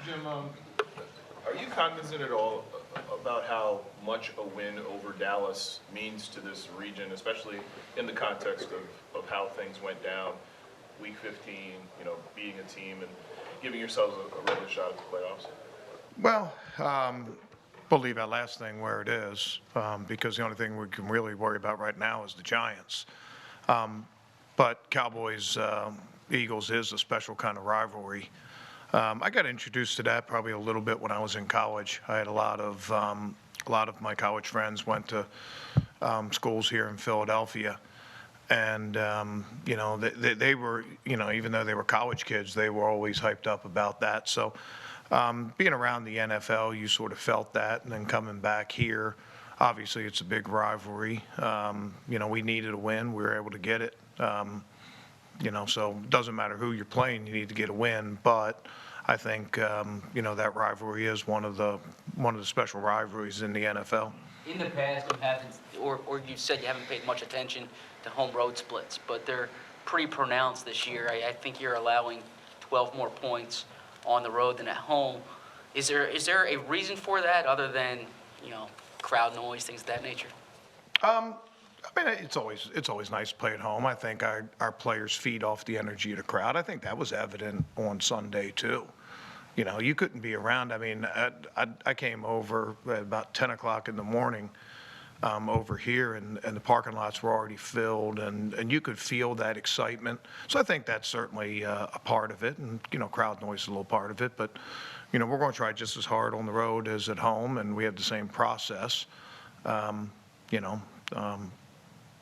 Jim, are you cognizant at all about how much a win over Dallas means to this region, especially in the context of how things went down week 15, beating a team and giving yourselves a really shot at the playoffs? Well, we'll leave that last thing where it is, because the only thing we can really worry about right now is the Giants. But Cowboys, Eagles is a special kind of rivalry. I got introduced to that probably a little bit when I was in college. I had a lot of my college friends went to schools here in Philadelphia, and they were, even though they were college kids, they were always hyped up about that. So being around the NFL, you sort of felt that, and then coming back here, obviously it's a big rivalry. We needed a win. We were able to get it. So it doesn't matter who you're playing, you need to get a win. But I think, that rivalry is one of the special rivalries in the NFL. In the past, you haven't, or you said you haven't paid much attention to home road splits, but they're pretty pronounced this year. I think you're allowing 12 more points on the road than at home. Is there a reason for that other than, crowd noise, things of that nature? It's always nice to play at home. I think our players feed off the energy of the crowd. I think that was evident on Sunday too. You couldn't be around. I came over at about 10 o'clock in the morning over here, and the parking lots were already filled, and you could feel that excitement. So I think that's certainly a part of it, and crowd noise is a little part of it. But we're going to try just as hard on the road as at home, and we have the same process.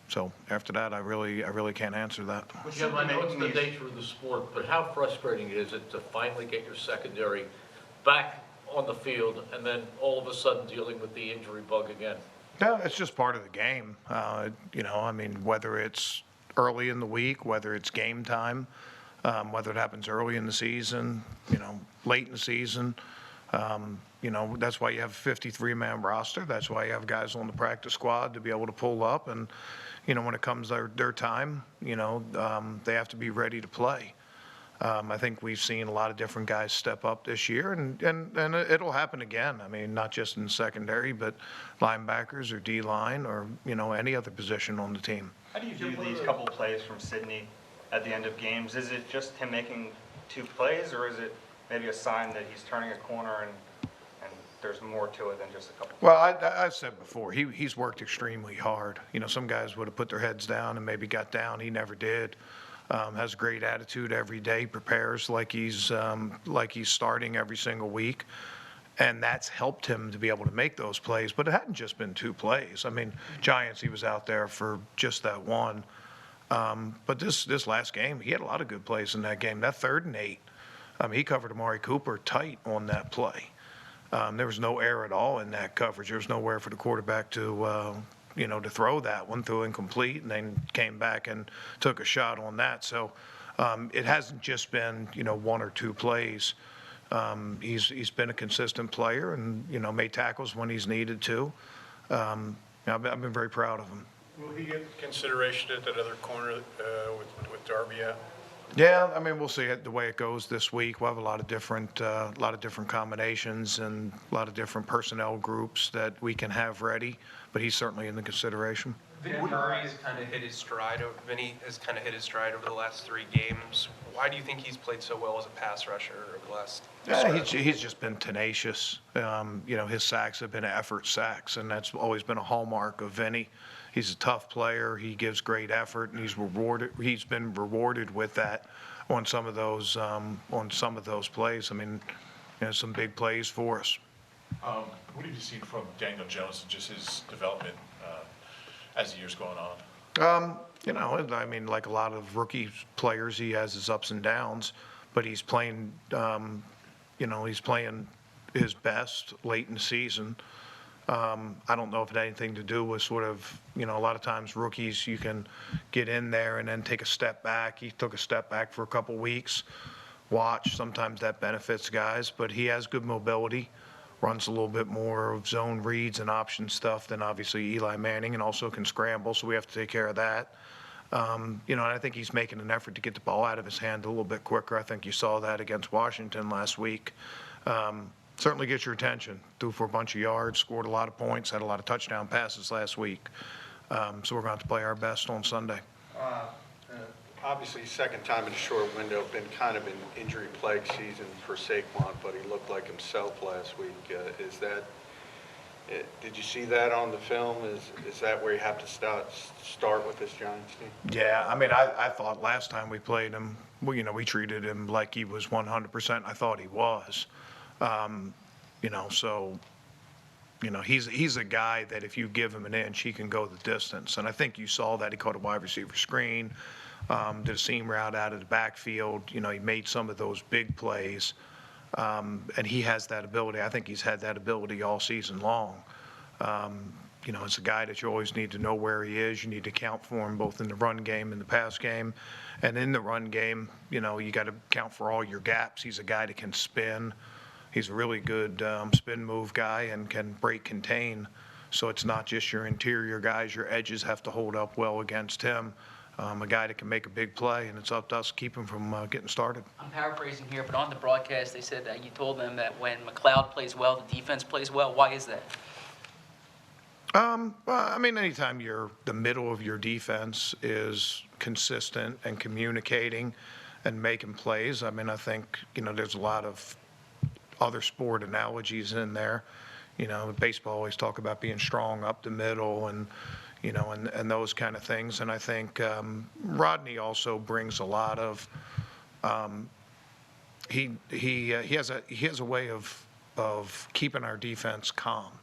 So after that, I really can't answer that. Jim, I know it's the nature of the sport, but how frustrating is it to finally get your secondary back on the field and then all of a sudden dealing with the injury bug again? Yeah, it's just part of the game. Whether it's early in the week, whether it's game time, whether it happens early in the season, late in the season. That's why you have a 53-man roster. That's why you have guys on the practice squad to be able to pull up. And, when it comes their time, they have to be ready to play. I think we've seen a lot of different guys step up this year, and it'll happen again. Not just in secondary, but linebackers or D-line or, any other position on the team. How do you view these couple plays from Sidney at the end of games? Is it just him making 2 plays, or is it maybe a sign that he's turning a corner and there's more to it than just a couple? Well, I've said before, he's worked extremely hard. Some guys would have put their heads down and maybe got down. He never did. Has a great attitude every day, prepares like he's starting every single week. And that's helped him to be able to make those plays. But it hadn't just been 2 plays. Giants, he was out there for just that one. But this last game, he had a lot of good plays in that game. That 3rd and 8, he covered Amari Cooper tight on that play. There was no error at all in that coverage. There was nowhere for the quarterback to throw that one, threw incomplete, and then came back and took a shot on that. So it hasn't just been, 1 or 2 plays. He's been a consistent player and, made tackles when he's needed to. I've been very proud of him. Will he get consideration at that other corner with Darby out? Yeah, we'll see it the way it goes this week. We'll have a lot of different combinations and a lot of different personnel groups that we can have ready. But he's certainly in the consideration. Vinny has kind of hit his stride. Vinny has kind of hit his stride over the last 3 games. Why do you think he's played so well as a pass rusher over the last? Yeah, he's just been tenacious. His sacks have been effort sacks, and that's always been a hallmark of Vinny. He's a tough player. He gives great effort, and he's been rewarded with that on some of those plays. Some big plays for us. What have you seen from Daniel Jones and just his development as the year's going on? Like a lot of rookie players, he has his ups and downs, but he's playing, he's playing his best late in the season. I don't know if it had anything to do with sort of, a lot of times rookies, you can get in there and then take a step back. He took a step back for a couple weeks. Sometimes that benefits guys, but he has good mobility. Runs a little bit more of zone reads and option stuff than obviously Eli Manning, and also can scramble, so we have to take care of that. You know, and I think he's making an effort to get the ball out of his hand a little bit quicker. I think you saw that against Washington last week. Certainly gets your attention. Threw for a bunch of yards, scored a lot of points, had a lot of touchdown passes last week. So we're going to have to play our best on Sunday. Obviously, second time in a short window, been kind of an injury-plagued season for Saquon, but he looked like himself last week. Did you see that on the film? Is that where you have to start with this Giants team? Yeah, I mean, I thought last time we played him, well, you know, we treated him like he was 100%. I thought he was. You know, so, you know, he's a guy that if you give him an inch, he can go the distance. And I think you saw that. He caught a wide receiver screen, did a seam route out of the backfield. You know, he made some of those big plays. And he has that ability. I think he's had that ability all season long. You know, it's a guy that you always need to know where he is. You need to account for him both in the run game and the pass game. And in the run game, you know, you got to account for all your gaps. He's a guy that can spin. He's a really good spin move guy and can break contain. So it's not just your interior guys. Your edges have to hold up well against him. A guy that can make a big play, and it's up to us to keep him from getting started. I'm paraphrasing here, but on the broadcast, they said that you told them that when McLeod plays well, the defense plays well. Why is that? Well, I mean, anytime the middle of your defense is consistent and communicating and making plays, I mean, I think, you know, there's a lot of other sport analogies in there. You know, baseball always talk about being strong up the middle and, you know, and those kind of things. And I think Rodney also brings a lot of, he has a way of keeping our defense calm.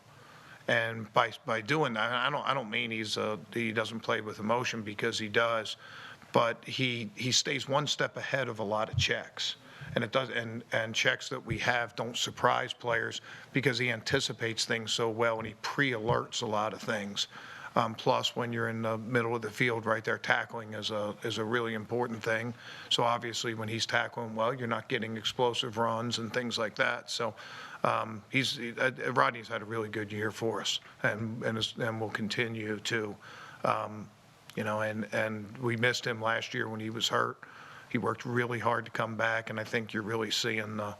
And by doing that, I don't mean he doesn't play with emotion, because he does, but he stays one step ahead of a lot of checks. And it does, and checks that we have don't surprise players because he anticipates things so well and he pre-alerts a lot of things. Plus, when you're in the middle of the field right there, tackling is a really important thing. So obviously, when he's tackling well, you're not getting explosive runs and things like that. So Rodney's had a really good year for us, and will continue to. You know, and we missed him last year when he was hurt. He worked really hard to come back, and I think you're really seeing the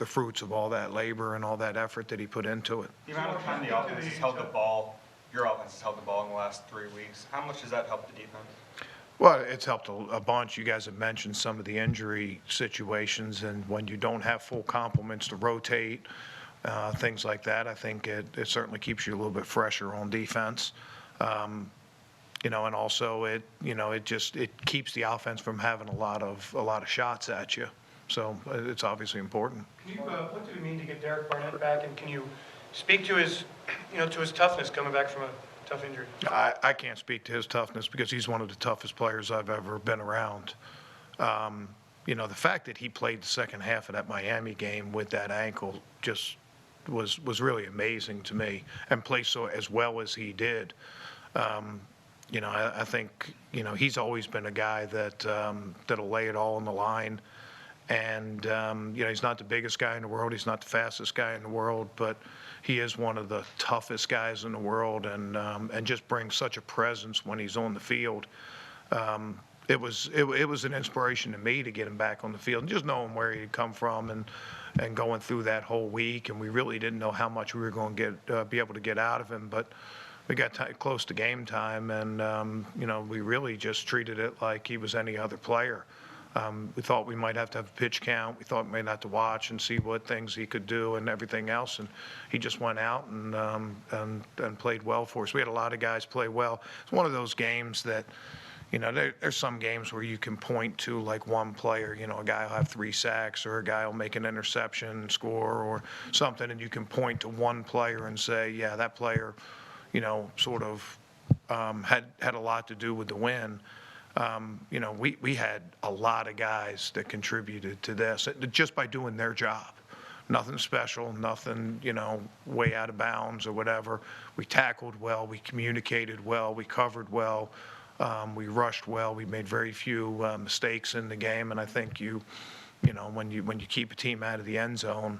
fruits of all that labor and all that effort that he put into it. The amount of time the offense has held the ball, your offense has held the ball in the last 3 weeks, how much does that help the defense? Well, it's helped a bunch. You guys have mentioned some of the injury situations, and when you don't have full complements to rotate, things like that, I think it certainly keeps you a little bit fresher on defense. You know, and also it keeps the offense from having a lot of shots at you. So it's obviously important. What did it mean to get Derek Barnett back, and can you speak to his, to his toughness coming back from a tough injury? I can't speak to his toughness because he's one of the toughest players I've ever been around. You know, the fact that he played the second half of that Miami game with that ankle just was really amazing to me, and played so as well as he did. You know, I think, you know, he's always been a guy that'll lay it all on the line. And, you know, he's not the biggest guy in the world. He's not the fastest guy in the world, but he is one of the toughest guys in the world, and just brings such a presence when he's on the field. It was an inspiration to me to get him back on the field, and just knowing where he'd come from and going through that whole week. And we really didn't know how much we were going to be able to get out of him, but we got close to game time, and you know, we really just treated it like he was any other player. We thought we might have to have a pitch count. We thought we might have to watch and see what things he could do and everything else. And he just went out and played well for us. We had a lot of guys play well. It's one of those games that, you know, there's some games where you can point to like one player, you know, a guy will have 3 sacks, or a guy will make an interception and score or something, and you can point to one player and say, yeah, that player, you know, sort of had a lot to do with the win. You know, we had a lot of guys that contributed to this just by doing their job. Nothing special, nothing, you know, way out of bounds or whatever. We tackled well, we communicated well, we covered well, we rushed well, we made very few mistakes in the game. And I think you know, when you keep a team out of the end zone,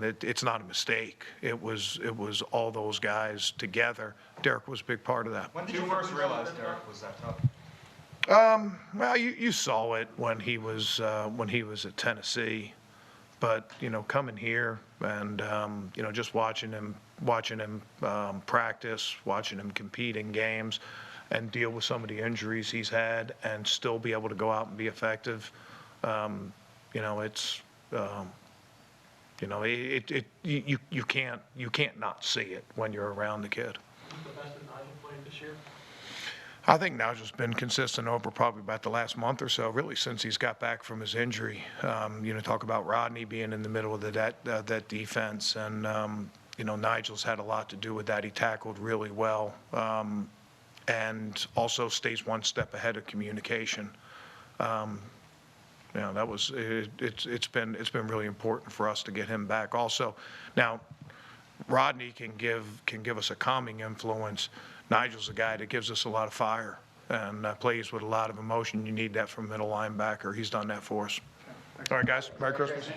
it's not a mistake. It was all those guys together. Derek was a big part of that. When did you first realize Derek was that tough? Well, you saw it when he was at Tennessee, but coming here and just watching him practice, watching him compete in games, and deal with some of the injuries he's had, and still be able to go out and be effective. It's you can't not see it when you're around the kid. The best that Nigel played this year? I think Nigel's been consistent over probably about the last month or so, really since he's got back from his injury. Talk about Rodney being in the middle of that defense, and Nigel's had a lot to do with that. He tackled really well, and also stays one step ahead of communication. That was it's been really important for us to get him back. Also, now Rodney can give us a calming influence. Nigel's a guy that gives us a lot of fire and plays with a lot of emotion. You need that from middle linebacker. He's done that for us. All right, guys. Merry Christmas.